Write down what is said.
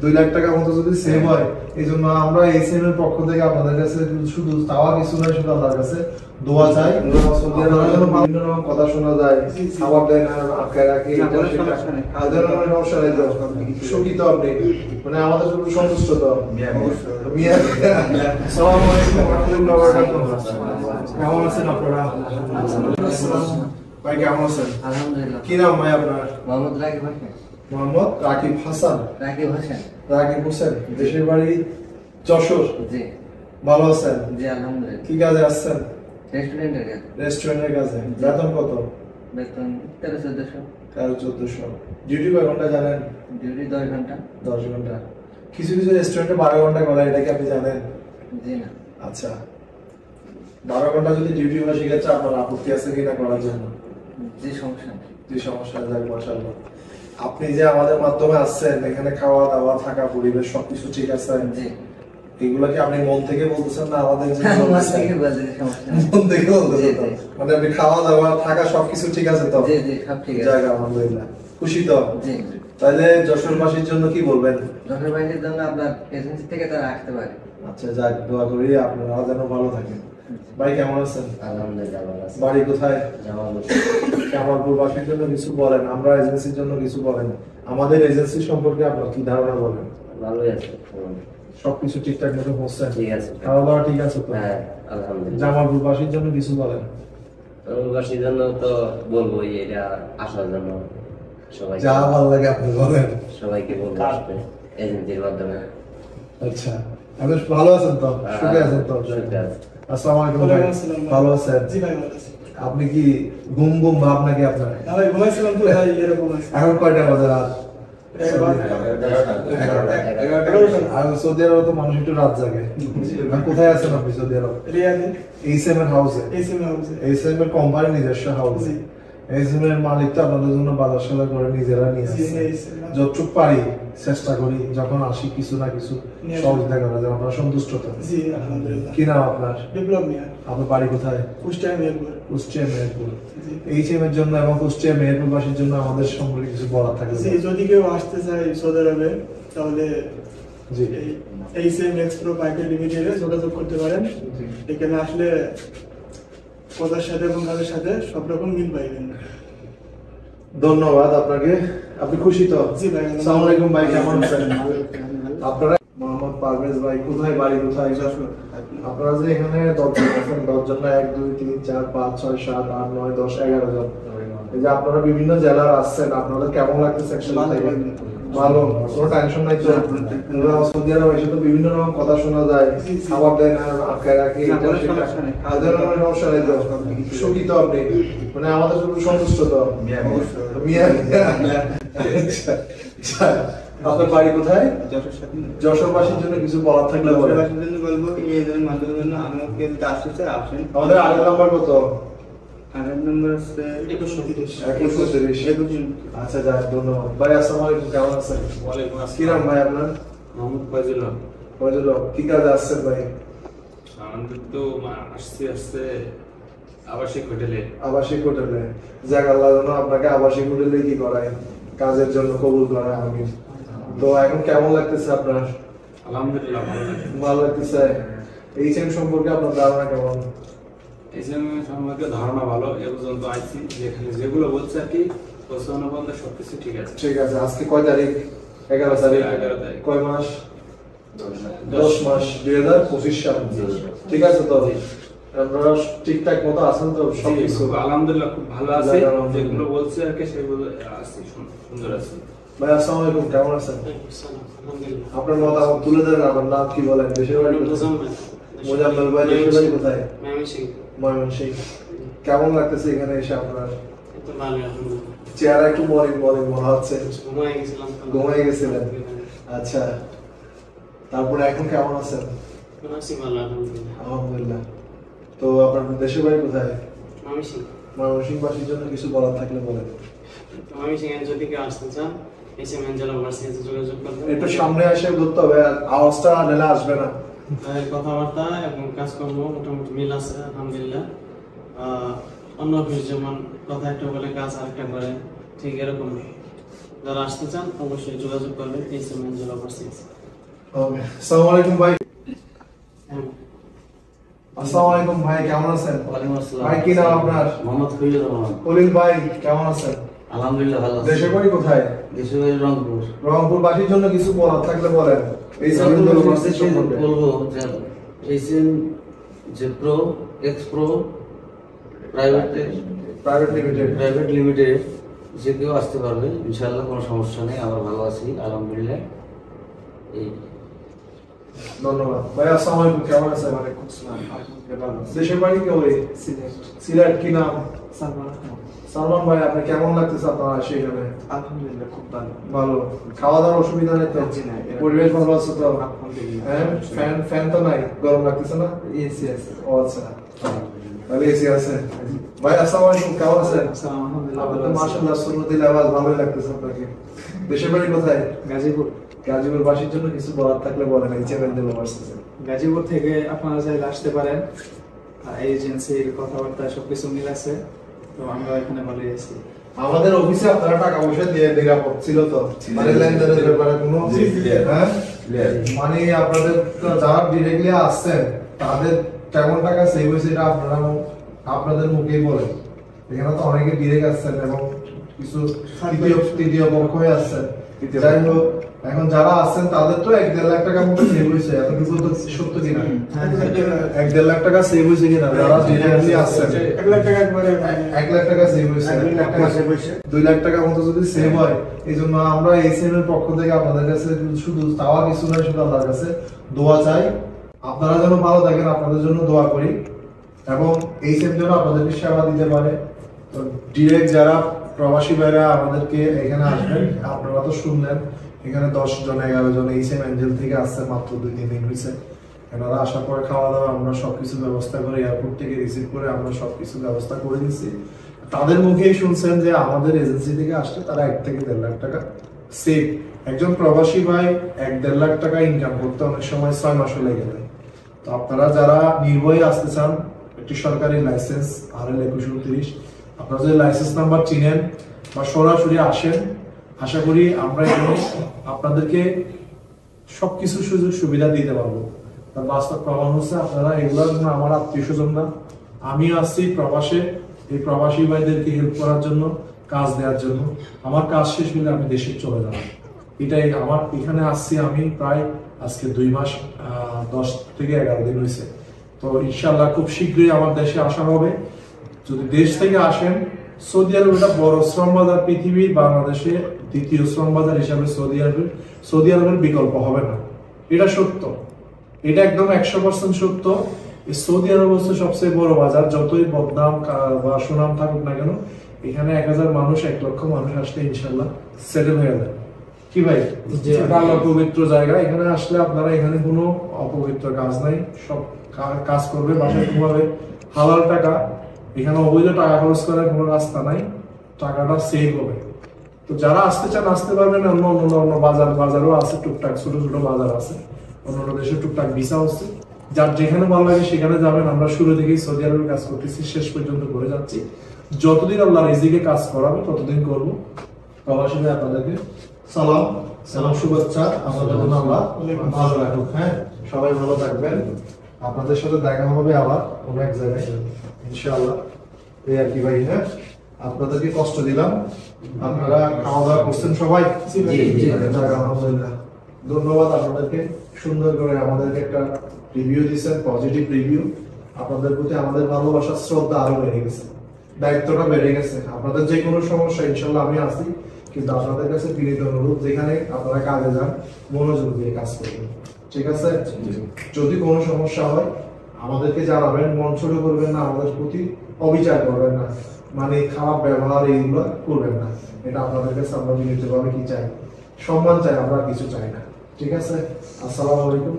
2 লাখ টাকা মতো যদি সেভ হয়, এই জন্য আমরা এইচএম এর পক্ষ থেকে আপনাদের কাছে শুধু চাওয়া কিছু নয়, শুধু আল্লাহর কাছে দোয়া চাই। বিভিন্ন রকম কথা শোনা যায়, খাবার দেয় না, আটকায় রাখি, সমস্যা নেই তো, সুখী তো আপনি, মানে আমাদের জন্য সন্তুষ্ট তো। আসসালামু আলাইকুম ওয়া রাহমাতুল্লাহি ওয়া বারাকাতুহু। কেমন আছেন আপনারা? ভাই কেমন আছেন? আলহামদুলিল্লাহ। কি নাম ভাই আপনার? মোহাম্মদ রাকিব হোসেন। মোহাম্মদ রাকিব হাসান। রাকিব হোসেন। রাকিব হোসেন, দেশের বাড়ি যশোর। জি। ভালো আছেন? জি আলহামদুলিল্লাহ। কি কাজে আসছেন? রেস্টুরেন্টের কাজ। রেস্টুরেন্টের কাজে। বেতন কত? বেতন 13-1400। 13-1400। ডিউটি কয় ঘন্টা জানেন? ডিউটি 10 ঘন্টা। 10 ঘন্টা। কিছু কিছু রেস্টুরেন্টে 12 ঘন্টা করে, এটা কি আপনি জানেন? জি না। আচ্ছা, 12 ঘন্টা যদি ডিউটি হয় সেক্ষেত্রে আপনার আপত্তি আছে কিনা করার জন্য? জি সমস্যা নেই। জি সমস্যা নেই, মাশাআল্লাহ। আপনি যে আমাদের মাধ্যমে আসছেন, এখানে খাওয়া দাওয়া থাকা পরিবেশ সবকিছু ঠিক আছে? জি। এগুলা কি আপনি মন থেকে বলতেছেন না আমাদের যে মন থেকে বলছি, সমস্যা নেই। মন থেকে বলতেছেন তো? মানে আপনি খাওয়া দাওয়া থাকা সবকিছু ঠিক আছে তো? জি জি সব ঠিক আছে। জায়গা আলহামদুলিল্লাহ। খুশি তো? জি। তাহলে যশোরবাসীর জন্য কি বলবেন? যশোরবাসীর জন্য আপনার এজেন্সি থেকে তারা আসতে পারে। আচ্ছা যাক, দোয়া করি আপনারা যেন ভালো থাকেন। ভাই কেমন আছেন? আলহামদুলিল্লাহ ভালো আছি। বাড়ি কোথায়? জামালপুর। জামালপুরবাসীর জন্য কিছু বলেন, আমরা এজেন্সির জন্য কিছু বলেন। আমাদের এজেন্সি সম্পর্কে আপনার কি ধারণা বলেন? ভালোই আছে। সবকিছু ঠিকঠাক মতো হচ্ছে? ঠিক আছে। খাওয়া দাওয়া ঠিক আছে তো? হ্যাঁ আলহামদুলিল্লাহ। জামালপুরবাসীর জন্য কিছু বলেন। জামালপুরবাসীর জন্য তো বলবো এটা আসার জন্য সবাই যা ভালো লাগে আপনি বলেন। সবাইকে বলবো আসবে এজেন্সির মাধ্যমে। আচ্ছা, আপনি ভালো আছেন তো? সুখে আছেন তো? আসসালামু আলাইকুম ভাই। ভালো আছেন? জি ভাই ভালো আছি। আপনি কি ঘুম ঘুম ভাব নাকি আপনার? না ভাই ঘুমাইছিলাম তো ভাই, এরকম আছে। এখন কয়টা বাজে রাত? 11টা। আর সৌদি আরবে তো মানুষ একটু রাত জাগে। আর কোথায় আছেন আপনি সৌদি আরব? রিয়াদে। এইচএম এর হাউসে? এসএম হাউসে। এইচএম এর কোম্পানি নিজস্ব হাউসে? জি। এইচএম এর মালিক তো আপনাদের জন্য বাজার সদাই করে নিজেরা নিয়ে জি, আসছে। এইচএম। যতটুকু পারি চেষ্টা করি, যখন আসি কিছু না কিছু নিয়ে সহযোগিতা করা যায়। আপনারা সন্তুষ্ট তো? জি আলহামদুলিল্লাহ। কি নাম আপনার? বিপ্লব মিয়া। আপনার বাড়ি কোথায়? কুষ্টিয়া মিরপুর। কুষ্টিয়া মেহেরপুর। জি। এইচএম এর জন্য এবং কুষ্টিয়া মেহেরপুরবাসীর জন্য আমাদের সম্পর্কে কিছু বলার থাকবে? জি, যদি কেউ আসতে চায় সৌদি আরবে তাহলে জি। এইচএম এক্সপ্রো প্রাইভেট লিমিটেডে যোগাযোগ করতে পারেন। এখানে আসলে কথার সাথে এবং কাজের সাথে সব রকম মিল পাইবেন। ধন্যবাদ আপনাকে। আপনি খুশি তো? জি ভাই। আসসালামু আলাইকুম ভাই, কেমন আছেন? আপনারা মোহাম্মদ পারভেজ ভাই, কোথায় বাড়ি কোথায়? আপনারা যে এখানে 10 জন আছেন, 10 জন না 1 2 3 4 5 6 7 8 9 10 11 জন। এই যে আপনারা বিভিন্ন জেলার আসছেন, আপনাদের কেমন লাগতেছে একসাথে থেকে? ভালো, কোনো টেনশন নাই তো? সৌদি আরব এসে তো বিভিন্ন রকম কথা শোনা যায়, খাবার দেয় না, আটকায় রাখি, সমস্যা নেই তো, সুখী তো আপনি, মানে আমাদের জন্য সন্তুষ্ট তো? আচ্ছা, আপনার বাড়ি কোথায়? যশোরবাসীর জন্য কিছু বলার থাকলে বলেন। আমাদের আগে নাম্বার কত? আচ্ছা যাক, ধন্যবাদ ভাই। আসসালামু আলাইকুম, কেমন আছেন? কি নাম ভাই আপনার? মোহাম্মদ ফয়জুল হক। ফয়জুল হক, কি কাজে আসছেন ভাই? আমাদের তো আসছে আবাসিক হোটেলে। আবাসিক হোটেলে। যাক, আল্লাহ যেন আপনাকে আবাসিক হোটেলে কি করায়, কাজের জন্য কবুল করায়, আমিন। তো এখন কেমন লাগতেছে আপনার? আলহামদুলিল্লাহ ভালো লাগে। ভালো লাগতেছে। এইচএম সম্পর্কে আপনার ধারণা কেমন? এসএম সম্পর্কে ধারণা ভালো, এ পর্যন্ত আইছি যেখানে যেগুলো বলছে আর কি পৌঁছানো পর্যন্ত সবকিছু ঠিক আছে। ঠিক আছে। আজকে কয় তারিখ? 11 তারিখ। 11 তারিখ। কয় মাস? 10 মাস, 2025 সাল। ঠিক আছে তো? আপনারা ঠিকঠাক মতো আছেন তো? সবকিছু আলহামদুলিল্লাহ খুব ভালো আছে, আলহামদুলিল্লাহ। যেগুলো বলছে আর কি সেগুলো আছি, সুন্দর আছে। ভাই আসসালামু আলাইকুম, কেমন আছেন? আপনার মতামত তুলে দেন। আপনার নাম কি বলেন? দেশের বাড়ি কোথায়? মোজাম্মেল ভাই, দেশের বাড়ি কোথায়? ময়মনসিংহ। কেমন লাগতেছে এখানে এসে আপনার? চেহারা একটু মলিন মলিন মনে হচ্ছে, ঘুমাই গেছিলেন। আচ্ছা, তারপরে এখন কেমন আছেন? আলহামদুলিল্লাহ। তো আপনার দেশের বাড়ি কোথায়? ময়মনসিংহবাসীর জন্য কিছু বলার থাকলে বলেন। যদি কেউ আসতে চান এসএম অ্যাঞ্জেলা ভার্সিটিতে যোগাযোগ করবেন। একটু সামনে এসে ধরতে হবে, আওয়াজটা নিলে আসবে না। কথাবার্তা এবং কাজকর্ম মোটামুটি মিল আছে আলহামদুলিল্লাহ। অন্য অফিস যেমন কথা একটা বলে কাজ আরেকটা করে, ঠিক এরকম যারা আসতে চান অবশ্যই যোগাযোগ করবেন এইচএম অ্যাঞ্জেলো ওভারসিজ। ওকে, আসসালামু আলাইকুম ভাই। আসসালামু আলাইকুম ভাই, কেমন আছেন? ওয়ালাইকুম আসসালাম। ভাই কি নাম আপনার? মোহাম্মদ খলিলুর রহমান। খলিল ভাই কেমন আছেন? আলহামদুলিল্লাহ ভালো আছি। দেশের বাড়ি কোথায়? দেশের বাড়ি রংপুর। রংপুর বাসীর জন্য কিছু বলার থাকলে বলেন। এই সেভেন সম্পর্কে বলবো যে এইচএম যে pro x pro private limited যে কেউ আসতে পারবে ইনশাআল্লাহ, কোনো সমস্যা নেই। আমরা ভালো আছি আলহামদুলিল্লাহ। এই ধন্যবাদ ভাই। আসসালামু আলাইকুম, কেমন আছেন? ওয়ালাইকুম আসসালাম, আলহামদুলিল্লাহ ভালো আছি। দেশের বাড়ি কে ওই? সিলেট। সিলেট, কি নাম? সালমান আহমদ। সালমান ভাই, আপনি কেমন লাগতেছে আপনার আসে এখানে? আলহামদুলিল্লাহ খুব ভালো। ভালো। খাওয়া দাওয়ার অসুবিধা নেই তো? জি না, পরিবেশ ভালো আছে তো? আলহামদুলিল্লাহ। হ্যাঁ, ফ্যান তো নাই, গরম লাগতেছে না? এসি আছে। ও আচ্ছা, তাহলে এসি আছে। ভাই আসসালামু আলাইকুম, কেমন আছেন? আসসালাম, আলহামদুলিল্লাহ আপনার ভালো তো আছি। মাশাআল্লাহ সুন্নতি লেবাস ভালোই লাগতেছে আপনাকে। দেশের বাড়ি কোথায়? গাজীপুর। গাজীপুর বাসীর জন্য কিছু বলার থাকলে বলেন। এই চ্যানেল ভার্সেস গাজীপুর থেকে আপনারা চাইলে আসতে পারেন। এজেন্সির কথাবার্তা সবকিছু মিল আছে, তো আমরা এখানে ভালো আছি। আমাদের অফিসে আপনারা টাকা পয়সা দিয়ে নিরাপদ ছিল তো? মানে লেনদেনের ব্যাপারে কোনো হ্যাঁ? মানে আপনাদের তো যারা ডিরেক্টলি আসছেন তাদের কেমন টাকা সেভ হয়েছে এটা আপনারা আপনাদের মুখেই বলেন। এখানে তো অনেকে ডিরেক্ট আসছেন এবং কিছু তৃতীয় পক্ষ হয়ে আসছেন। যাই হোক, এখন যারা আসছেন তাদের তো 1-1.5 লাখ টাকা মতো সেভ হয়েছে, এতটুকু তো সত্য কিনা? 1-1.5 লাখ টাকা সেভ হয়েছে কিনা যারা ডিরেক্টলি আসছেন? 1 লাখ টাকা একবারে 1 লাখ টাকা সেভ হয়েছে, 2 লাখ টাকা মতো যদি সেভ হয়, এই জন্য আমরা এইচএম এর পক্ষ থেকে আপনাদের কাছে শুধু চাওয়া কিছু নয়, শুধু আল্লাহর কাছে দোয়া চাই আপনারা যেন ভালো থাকেন, আপনাদের জন্য দোয়া করি এবং এইচএম যেন আপনাদেরকে সেবা দিতে পারে। তো ডিরেক্ট যারা প্রবাসী ভাইরা আমাদেরকে এখানে আসবেন, আপনারা তো শুনলেন এখানে 10 জন 11 জন এইচএম অ্যাঞ্জেল থেকে আসছে, মাত্র 2-3 দিন হয়েছে। এনারা আসার পরে খাওয়া দাওয়া আমরা সবকিছু ব্যবস্থা করে এয়ারপোর্ট থেকে রিসিভ করে আমরা সবকিছু ব্যবস্থা করে দিচ্ছি। তাদের মুখেই শুনছেন যে আমাদের এজেন্সি থেকে আসলে তারা 1 থেকে 1.5 লাখ টাকা সেভ। একজন প্রবাসী ভাই 1-1.5 লাখ টাকা ইনকাম করতে অনেক সময় 6 মাসও লেগে যায়। তো আপনারা যারা নির্ভয়ে আসতে চান, একটি সরকারি লাইসেন্স RL 2129, আপনারা যদি লাইসেন্স নাম্বার চিনেন বা সরাসরি আসেন, আশা করি আমরা এখানে আপনাদেরকে সবকিছু সুযোগ সুবিধা দিতে পারবো। তার বাস্তব প্রমাণ হচ্ছে আপনারা এগুলোর জন্য আমার আত্মীয় স্বজন না, আমিও আসছি প্রবাসে এই প্রবাসী ভাইদেরকে হেল্প করার জন্য, কাজ দেওয়ার জন্য। আমার কাজ শেষ হলে আমি দেশে চলে যাব, এটাই আমার। এখানে আসছি আমি প্রায় আজকে 2 মাস 10 থেকে 11 দিন হয়েছে। তো ইনশাআল্লাহ খুব শীঘ্রই আমার দেশে আসা হবে। যদি দেশ থেকে আসেন, সৌদি আরব এটা বড় শ্রম বাজার, পৃথিবীর বাংলাদেশে দ্বিতীয় শ্রম বাজার হিসাবে সৌদি আরবের বিকল্প হবে না, এটা সত্য, এটা একদম 100% সত্য। সৌদি আরব হচ্ছে সবচেয়ে বড় বাজার, যতই বদনাম বা সুনাম থাকুক না কেন, এখানে 1000 মানুষ 1 লক্ষ মানুষ আসলে ইনশাল্লাহ সেটেল হয়ে যায়। কি ভাই, আল্লাহর পবিত্র জায়গা, এখানে আসলে আপনারা এখানে কোনো অপবিত্র কাজ নাই, সব কাজ করবে, বাসায় ঘুমাবে, হালাল টাকা, এখানে অবৈধ টাকা খরচ করার কোনো রাস্তা নাই, টাকাটা সেভ হবে। তো যারা আসতে চান আসতে পারবেন। অন্য বাজারও আছে, টুকটাক ছোট ছোট বাজার আছে, অন্য দেশে টুকটাক ভিসা হচ্ছে, যার যেখানে ভালো লাগে সেখানে যাবেন। আমরা শুরু থেকেই সৌদি আরবে কাজ করতেছি, শেষ পর্যন্ত করে যাচ্ছি। যতদিন আল্লাহ রিজিকে কাজ করাবে ততদিন করবো। প্রবাসী ভাই আপনাদেরকে সালাম শুভেচ্ছা, আমাদের জন্য আল্লাহ ভালো রাখুক। হ্যাঁ, সবাই ভালো থাকবেন, আপনাদের সাথে দেখা হবে আবার কোনো এক জায়গায় ইনশাআল্লাহ। এই আর কি ভাই, হ্যাঁ আপনাদেরকে কষ্ট দিলাম, আপনারা খাওয়া দাওয়া করছেন সবাই? আলহামদুলিল্লাহ, ধন্যবাদ আপনাদেরকে। সুন্দর করে আমাদেরকে একটা রিভিউ দিয়েছেন, পজিটিভ রিভিউ। আপনাদের প্রতি আমাদের ভালোবাসা শ্রদ্ধা আরো বেড়ে গেছে, দায়িত্বটা বেড়ে গেছে। আপনাদের যে কোনো সমস্যা ইনশাল্লাহ আমি আছি, কিন্তু আপনাদের কাছে বিনীত অনুরোধ, যেখানে আপনারা কাজে যান মনোযোগ দিয়ে কাজ করবেন, ঠিক আছে? যদি কোনো সমস্যা হয় আমাদেরকে জানাবেন, মন ছোট করবেন না, আমাদের প্রতি অবিচার করবেন না, মানে খারাপ ব্যবহার এইগুলো করবেন না। এটা আপনাদের কাছে আমরা বিনীতভাবে কি চাই, সম্মান চাই, আমরা কিছু চাই না, ঠিক আছে? আসসালামু আলাইকুম।